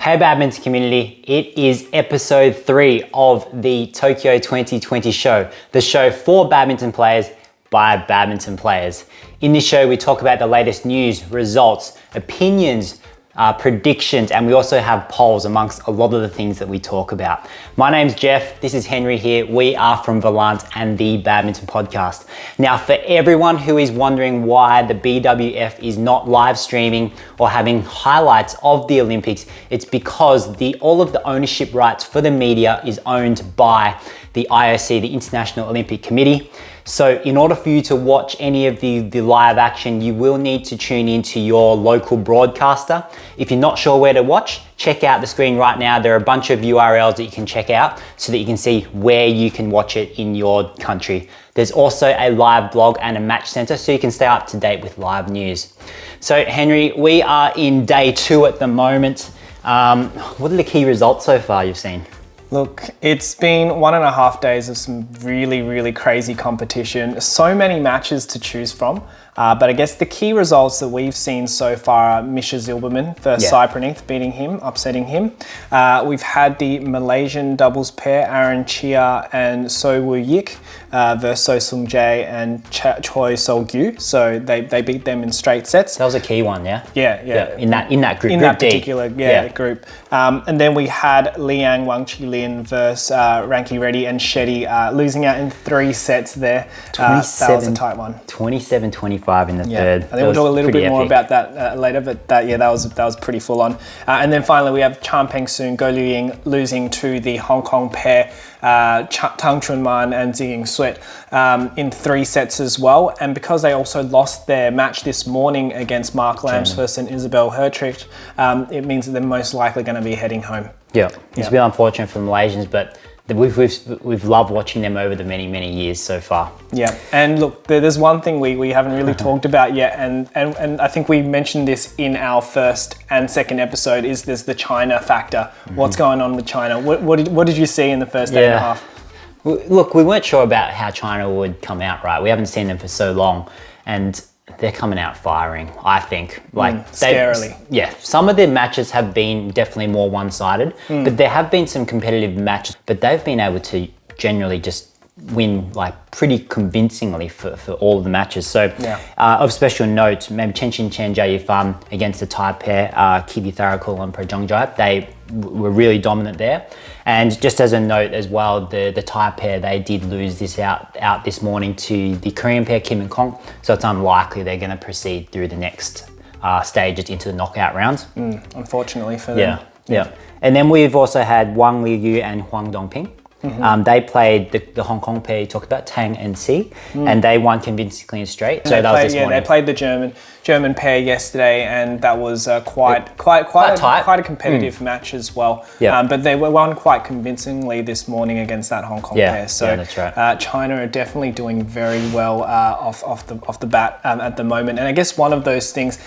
Hey badminton community, it is episode 3 of the Tokyo 2020 show, the show for badminton players by badminton players. In this show, we talk about the latest news, results, opinions, predictions, and we also have polls amongst a lot of the things that we talk about. My name's Jeff, this is Henry here. We are from Volant and the Badminton Podcast. Now, for everyone who is wondering why the BWF is not live streaming or having highlights of the Olympics, it's because all of the ownership rights for the media is owned by the IOC, the International Olympic Committee. So in order for you to watch any of the live action, you will need to tune into your local broadcaster. If you're not sure where to watch, check out the screen right now. There are a bunch of URLs that you can check out so that you can see where you can watch it in your country. There's also a live blog and a match center so you can stay up to date with live news. So Henry, we are in day 2 at the moment. What are the key results so far you've seen? Look, it's been 1.5 days of some really crazy competition. So many matches to choose from. But I guess the key results that we've seen so far are Misha Zilberman versus Sai Pranith, beating him, upsetting him. We've had the Malaysian doubles pair, Aaron Chia and So Woo Yik versus So Sung Jae and Choi Sol Gyu. So they beat them in straight sets. That was a key one, yeah? Yeah. In that group. In group that D. particular group. And then we had Liang Wang Chi Lin versus Ranki Reddy and Shetty losing out in 3 sets there. That was a tight one. 27-25 in the third. I think we'll talk a little bit more about that later, but that was pretty full on. And then finally we have Chan Peng Soon, Go Liu Ying losing to the Hong Kong pair, Tang Chun Man and Ziying Sweat in 3 sets as well. And because they also lost their match this morning against Mark Lambs versus Isabel Hertricht, it means that they're most likely going to be heading home. Yeah, it's been unfortunate for the Malaysians, but we've loved watching them over the many years so far. Yeah, and look, there's one thing we haven't really talked about yet, and I think we mentioned this in our first and second episode, is there's the China factor. What's going on with China? What did you see in the first day and a half? Look, we weren't sure about how China would come out, right? We haven't seen them for so long, and they're coming out firing, I think. Scarily. Yeah, some of their matches have been definitely more one-sided, but there have been some competitive matches, but they've been able to generally just win pretty convincingly for all of the matches. So of special note, maybe Chen Xin Chen, Jia Yifan against the Thai pair, Kitty Tharakul and Prajong Jai, they were really dominant there. And just as a note as well, the Thai pair, they did lose this out this morning to the Korean pair, Kim and Kong. So it's unlikely they're going to proceed through the next stages into the knockout rounds. Unfortunately for them. Yeah. And then we've also had Wang Liu and Huang Dongping. They played the Hong Kong pair you talked about, Tang and Si, and they won convincingly and straight. So that was this morning. They played the German pair yesterday, and that was quite a competitive match as well. But they won quite convincingly this morning against that Hong Kong pair. So that's right. China are definitely doing very well off the bat at the moment. And I guess one of those things,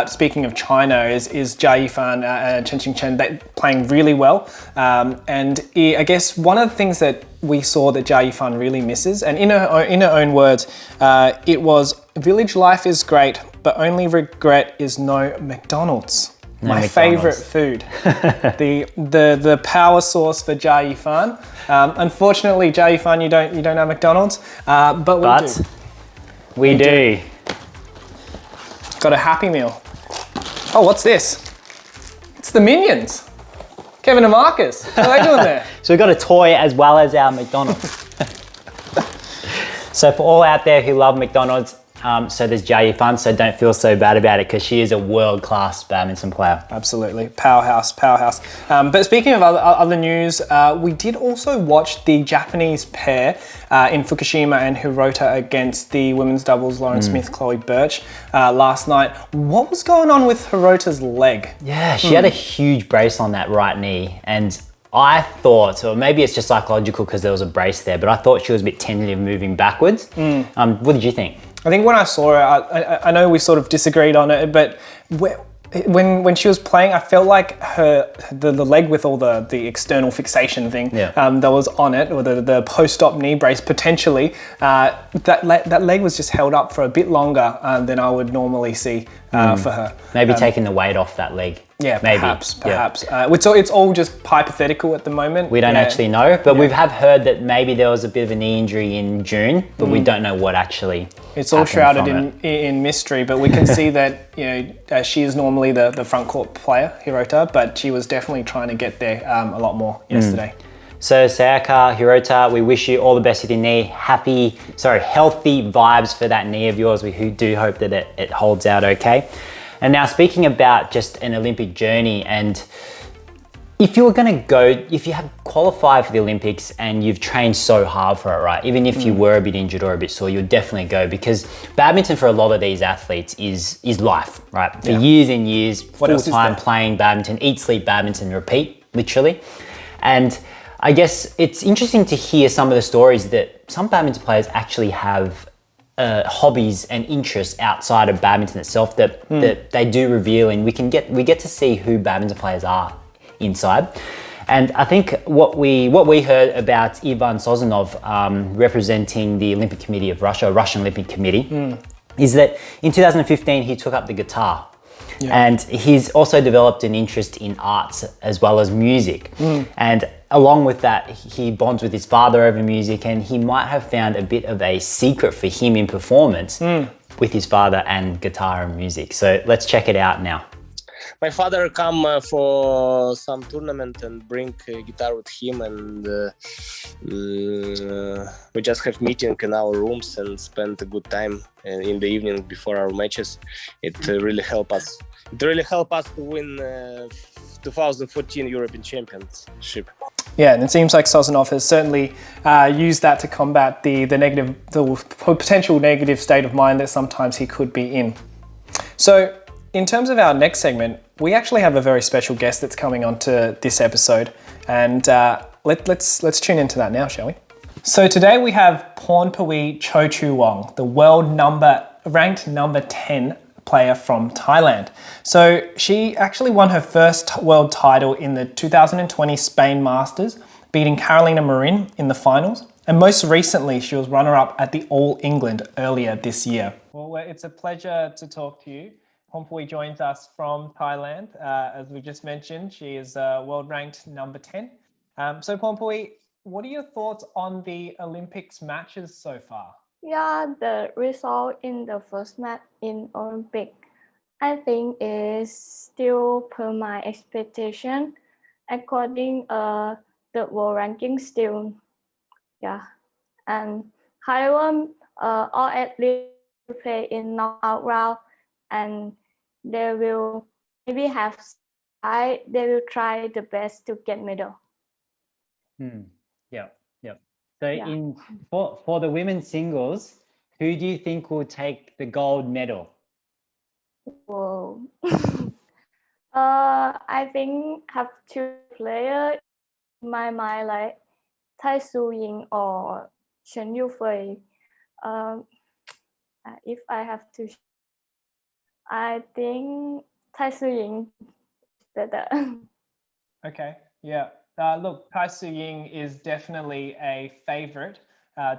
speaking of China, is Jia Yifan and Chen Xin Chen playing really well. And I guess one of the things that we saw that Jia Yifan really misses, and in her own words, it was, village life is great, but only regret is no McDonald's. My favorite food. the power source for Jia Yifan. Unfortunately, Jia Yifan, you don't have McDonald's, but we do. Got a Happy Meal. Oh, what's this? It's the Minions. Kevin and Marcus, what are they doing there? So we've got a toy as well as our McDonald's. So for all out there who love McDonald's, so there's Jia Yifan, so don't feel so bad about it because she is a world-class badminton player. Absolutely, powerhouse. But speaking of other news, we did also watch the Japanese pair in Fukushima and Hirota against the women's doubles, Lauren Smith, Chloe Birch, last night. What was going on with Hirota's leg? Yeah, she had a huge brace on that right knee, and I thought, or maybe it's just psychological because there was a brace there, but I thought she was a bit tentative moving backwards. What did you think? I think when I saw her, I know we sort of disagreed on it, but when she was playing, I felt like the leg with all the external fixation thing that was on it, or the post-op knee brace potentially, that leg was just held up for a bit longer than I would normally see for her. Maybe taking the weight off that leg. Yeah, maybe. perhaps. It's all just hypothetical at the moment. We don't actually know, but we have heard that maybe there was a bit of a knee injury in June, but we don't know what actually. It's all shrouded in mystery, but we can see that she is normally the front court player, Hirota, but she was definitely trying to get there a lot more yesterday. So Sayaka, Hirota, we wish you all the best with your knee. Healthy vibes for that knee of yours. We do hope that it holds out okay. And now speaking about just an Olympic journey, and if you have qualified for the Olympics and you've trained so hard for it, right? Even if you were a bit injured or a bit sore, you'll definitely go, because badminton for a lot of these athletes is life, right? For years and years, full time playing badminton, eat, sleep badminton, repeat, literally. And I guess it's interesting to hear some of the stories that some badminton players actually have hobbies and interests outside of badminton itself that they do reveal, and we get to see who badminton players are inside. And I think what we heard about Ivan Zozenov representing the Olympic Committee of Russia, Russian Olympic Committee, is that in 2015 he took up the guitar. And he's also developed an interest in arts as well as music. And along with that, he bonds with his father over music, and he might have found a bit of a secret for him in performance with his father and guitar and music. So let's check it out now. My father come for some tournament and bring a guitar with him, and we just have meeting in our rooms and spend a good time in the evening before our matches. It really help us. It really helped us to win 2014 European Championship. Yeah, and it seems like Zozenov has certainly used that to combat the potential negative state of mind that sometimes he could be in. So, in terms of our next segment, we actually have a very special guest that's coming on to this episode, and let's tune into that now, shall we? So today we have Pornpui Chochu-Wang, the ranked number 10 player from Thailand. So she actually won her first world title in the 2020 Spain Masters, beating Carolina Marin in the finals. And most recently, she was runner-up at the All England earlier this year. Well, it's a pleasure to talk to you. Pornpui joins us from Thailand. As we just mentioned, she is world ranked number 10. So Pornpui, what are your thoughts on the Olympics matches so far? Yeah, the result in the first match in Olympic, I think is still per my expectation. According the world ranking still, and however, all athletes play in knockout round, and they will maybe they will try the best to get medal. So for the women's singles, who do you think will take the gold medal? Whoa. I think have two players in my mind, like Tai Su Ying or Chen Yufei. If I have to, I think Tai Su Ying is better. Okay, yeah. Look, Tai Su Ying is definitely a favorite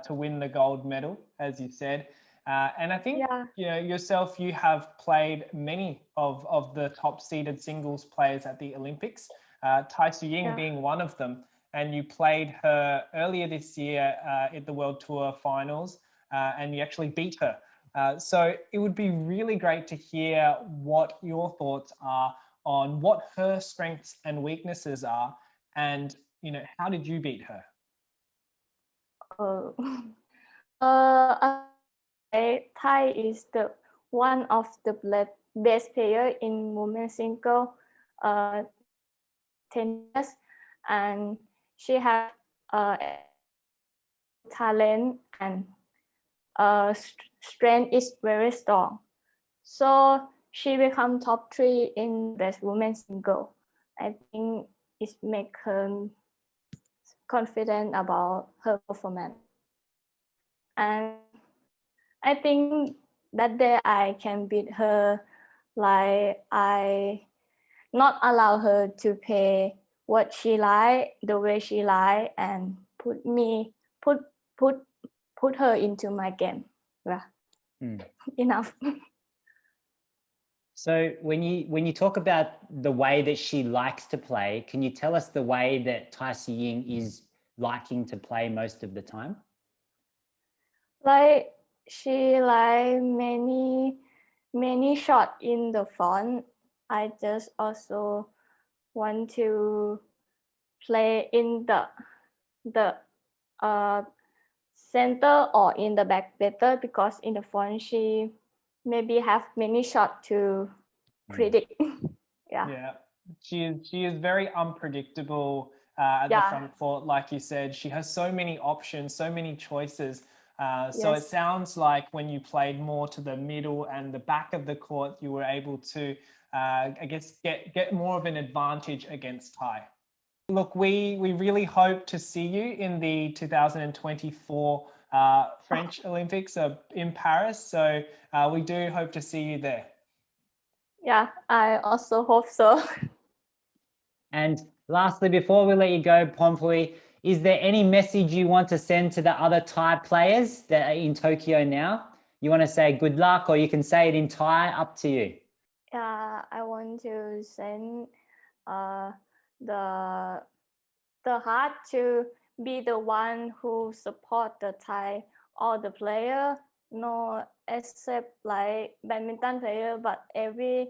to win the gold medal, as you said. And I think yourself, you have played many of the top seeded singles players at the Olympics, Tai Su Ying being one of them. And you played her earlier this year at the World Tour finals, and you actually beat her. So it would be really great to hear what your thoughts are on what her strengths and weaknesses are, and how did you beat her? Thai is the one of the best player in women's single 10 years, and she has talent and strength is very strong. So she become top 3 in best women's single. I think it make her confident about her performance. And I think that day I can beat her, like I not allow her to play what she like, the way she like, and put her into my game. Yeah. Enough. So when you talk about the way that she likes to play, can you tell us the way that Tai Ying is liking to play most of the time? Like she like many shot in the front. I just also want to play in the center or in the back better, because in the front she maybe have many shot to predict. Yeah, she is very unpredictable at the front court. Like you said, she has so many options, so many choices. So it sounds like when you played more to the middle and the back of the court, you were able to, I guess, get more of an advantage against Tai. Look, we really hope to see you in the 2024 French Olympics in Paris. So we do hope to see you there. Yeah, I also hope so. And lastly, before we let you go, Pompui, is there any message you want to send to the other Thai players that are in Tokyo now? You want to say good luck, or you can say it in Thai, up to you. Yeah, I want to send the heart to be the one who support the Thai all the player, no except like badminton player, but every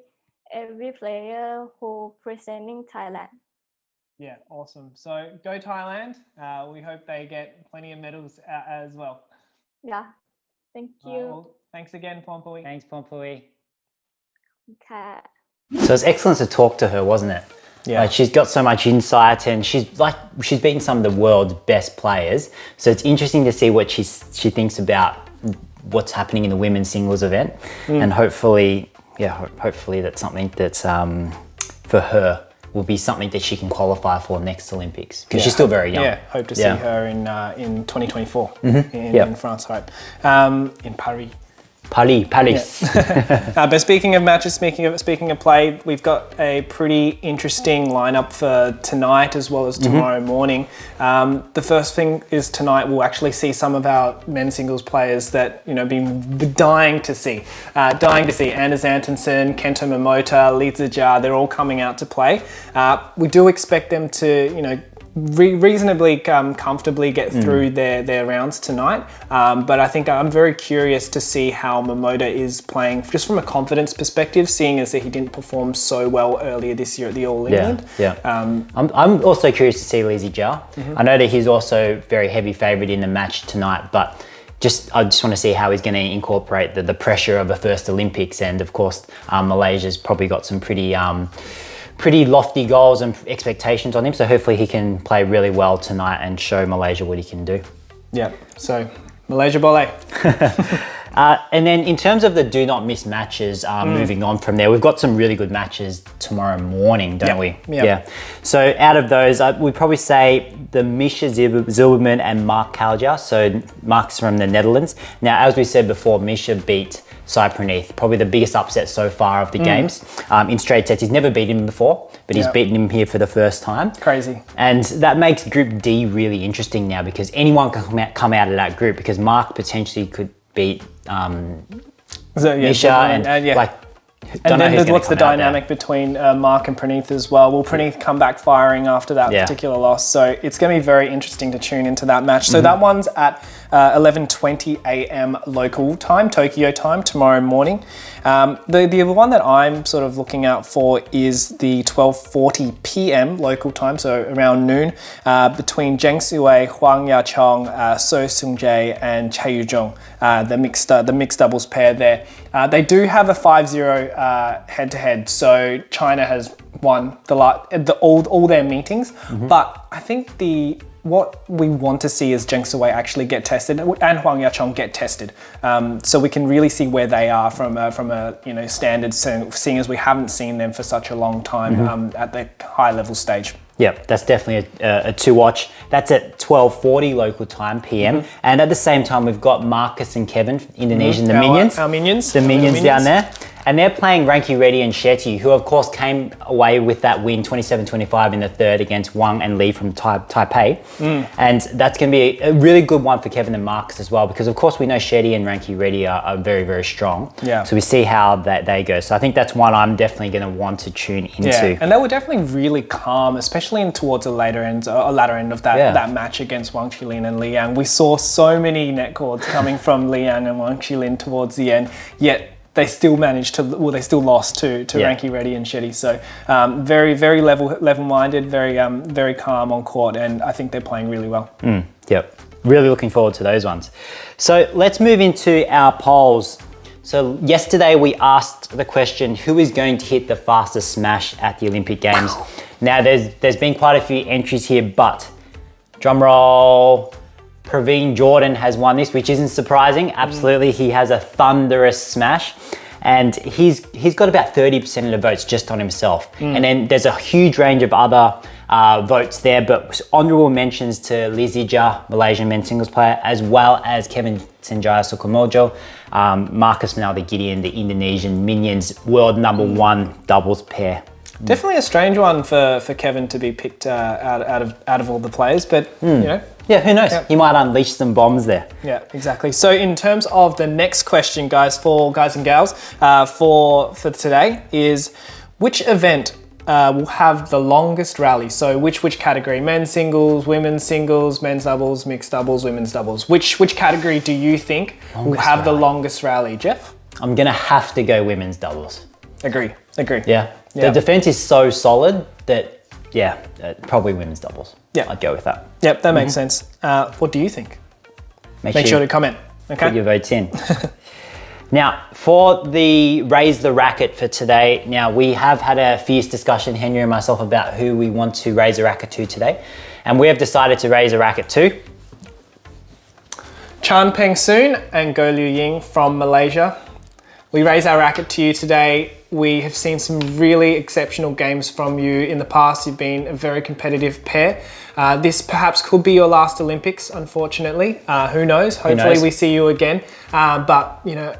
player who presenting Thailand. Yeah, awesome. So go Thailand. We hope they get plenty of medals as well. Yeah, thank you. Well, thanks again, Pompui. Thanks, Pompui. Okay. So it's excellent to talk to her, wasn't it? Yeah. Like, she's got so much insight, and she's beaten some of the world's best players. So it's interesting to see what she thinks about what's happening in the women's singles event, and hopefully that's something that's for her will be something that she can qualify for next Olympics, because she's still very young. Yeah, hope to see her in 2024 in France, hope. In Paris. Paris. But speaking of matches, speaking of play, we've got a pretty interesting lineup for tonight as well as tomorrow morning. The first thing is tonight we'll actually see some of our men's singles players that been dying to see. Anders Antonsen, Kento Momota, Lee Zijia, they're all coming out to play. We do expect them to reasonably comfortably get through their rounds tonight, but I think I'm very curious to see how Momota is playing just from a confidence perspective, seeing as that he didn't perform so well earlier this year at the All England. I'm also curious to see Lee Zijia. I know that he's also very heavy favourite in the match tonight, but I just want to see how he's going to incorporate the pressure of a first Olympics, and of course Malaysia's probably got some pretty lofty goals and expectations on him, so hopefully he can play really well tonight and show Malaysia what he can do. Yeah, so Malaysia Boleh. And then in terms of the do not miss matches, moving on from there, we've got some really good matches tomorrow morning, don't we? Yeah. So out of those, we'd probably say the Misha Zilberman and Mark Kalja. So Mark's from the Netherlands. Now, as we said before, Misha beat Cypronith, probably the biggest upset so far of the games. In straight sets, he's never beaten him before, but he's beaten him here for the first time. Crazy. And that makes Group D really interesting now, because anyone can come out of that group, because Mark potentially could beat Misha and then what's the dynamic between Mark and Praneeth as well? Will Praneeth come back firing after that particular loss? So it's going to be very interesting to tune into that match. So that one's at 11:20 a.m. local time, Tokyo time, tomorrow morning. The one that I'm sort of looking out for is the 12:40 p.m. local time, so around noon, between Zheng Siwei, Huang Yachong, So Seung-jae and Chae Yu-jung, the mixed doubles pair there. They do have a 5-0 head-to-head, so China has won all their meetings, but I think what we want to see is Zheng Siwei actually get tested and Huang Yachong get tested, so we can really see where they are from a standard, seeing as we haven't seen them for such a long time at the high level stage. Yeah, that's definitely a to watch. That's at 12:40 local time PM, and at the same time we've got Marcus and Kevin, Indonesian, the Minions. Our Minions. The Minions down there. And they're playing Ranky Reddy and Shetty, who of course came away with that win 27-25 in the third against Wang and Lee from Taipei. And that's going to be a really good one for Kevin and Marcus as well, because of course we know Shetty and Ranky Reddy are very, very strong. Yeah. So we see how they go. So I think that's one I'm definitely going to want to tune into. Yeah, and they were definitely really calm, especially towards the latter end of that match against Wang Qilin and Liang. We saw so many net cords coming from Liang and Wang Qilin towards the end, yet they still managed to, they still lost to Ranky Reddy and Shetty. So very, very level-minded, very calm on court, and I think they're playing really well. Yep, really looking forward to those ones. So let's move into our polls. So yesterday we asked the question, who is going to hit the fastest smash at the Olympic Games? Now there's been quite a few entries here, but drum roll, Praveen Jordan has won this, which isn't surprising. Absolutely, he has a thunderous smash, and he's got about 30% of the votes just on himself. And then there's a huge range of other votes there, but honourable mentions to Lizija, Malaysian men's singles player, as well as Kevin Sanjaya Sukamojo, Marcus Minaldi Gideon, the Indonesian Minions world #1 doubles pair. Definitely a strange one for Kevin to be picked out of all the players, but you know. Yeah, who knows? He might unleash some bombs there. Yeah, exactly. So in terms of the next question, guys and gals, for today is, which event will have the longest rally? So which category? Men's singles, women's singles, men's doubles, mixed doubles, women's doubles. Which category do you think will have the longest rally, Jeff? I'm gonna have to go women's doubles. Agree. Yeah. The defense is so solid that, probably women's doubles. Yeah. I'd go with that. Yep, that makes sense. What do you think? Make sure to comment. Okay. Put your votes in. Now, for the raise the racket for today, now we have had a fierce discussion, Henry and myself, about who we want to raise a racket to today. And we have decided to raise a racket to Chan Peng Soon and Go Liu Ying from Malaysia. We raise our racket to you today. We have seen some really exceptional games from you in the past. You've been a very competitive pair. This perhaps could be your last Olympics, unfortunately. Who knows? Hopefully we see you again. But you know,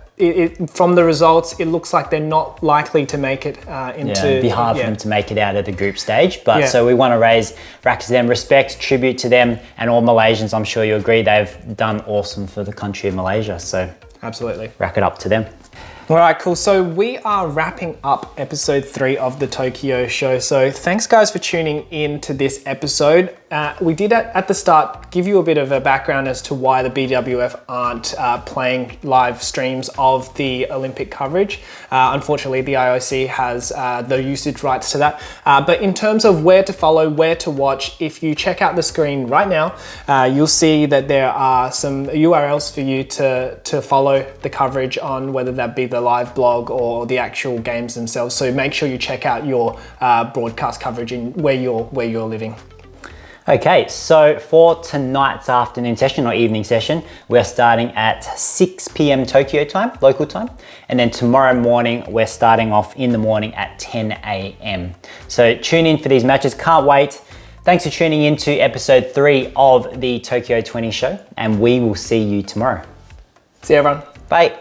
from the results, it looks like they're not likely to make it into. It'd be hard for them to make it out of the group stage. But so we want to raise rackets to them, respect, tribute to them, and all Malaysians. I'm sure you agree they've done awesome for the country of Malaysia. So absolutely, rack it up to them. All right, cool. So we are wrapping up episode 3 of the Tokyo show. So thanks guys for tuning in to this episode. We did at the start give you a bit of a background as to why the BWF aren't playing live streams of the Olympic coverage. Unfortunately, the IOC has the usage rights to that. But in terms of where to follow, where to watch, if you check out the screen right now, you'll see that there are some URLs for you to follow the coverage on, whether that be the live blog or the actual games themselves. So make sure you check out your broadcast coverage in where you're living. Okay, so for tonight's afternoon session or evening session, we're starting at 6 p.m. Tokyo time, local time. And then tomorrow morning, we're starting off in the morning at 10 a.m. So tune in for these matches, can't wait. Thanks for tuning in to episode 3 of the Tokyo 20 show, and we will see you tomorrow. See you everyone. Bye.